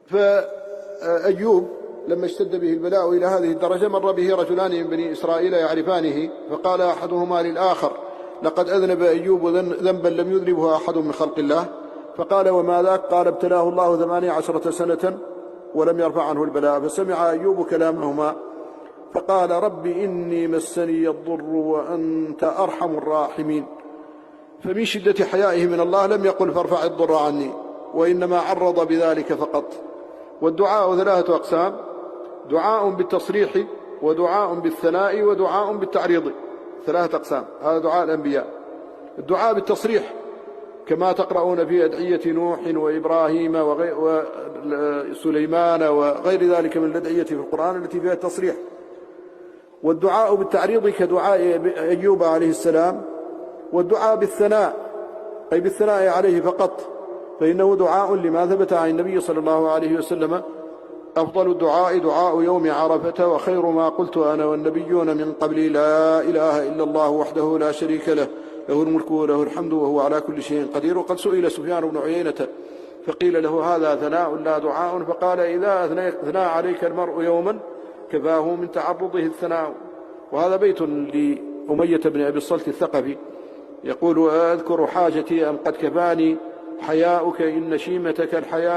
فأيوب لما اشتد به البلاء إلى هذه الدرجة مر به رجلان من بني إسرائيل يعرفانه، فقال أحدهما للآخر: لقد أذنب أيوب ذنبا لم يذنبه أحد من خلق الله. فقال: وما ذاك؟ قال: ابتلاه الله 18 سنة ولم يرفع عنه البلاء. فسمع أيوب كلامهما فقال: رب إني مسني الضر وأنت أرحم الراحمين. فمن شدة حيائه من الله لم يقل: فارفع الضر عني، وإنما عرض بذلك فقط. والدعاء 3 أقسام: دعاء بالتصريح، ودعاء بالثناء، ودعاء بالتعريض. 3 أقسام، هذا دعاء الأنبياء. الدعاء بالتصريح كما تقرؤون في أدعية نوح وإبراهيم وسليمان وغير ذلك من الأدعية في القرآن التي فيها التصريح. والدعاء بالتعريض كدعاء أيوب عليه السلام. والدعاء بالثناء أي بالثناء عليه فقط، فإنه دعاء لما ثبت عن النبي صلى الله عليه وسلم: أفضل الدعاء دعاء يوم عرفة، وخير ما قلت أنا والنبيون من قبلي: لا إله إلا الله وحده لا شريك له، له الملك وله الحمد وهو على كل شيء قدير. وقد سئل سفيان بن عيينة فقيل له: هذا ثناء لا دعاء؟ فقال: إذا أثنى عليك المرء يوما كفاه من تعرضه الثناء. وهذا بيت لأمية بن أبي الصلت الثقفي يقول: أذكر حاجتي أم قد كفاني حياؤك إن شيمتك الحياة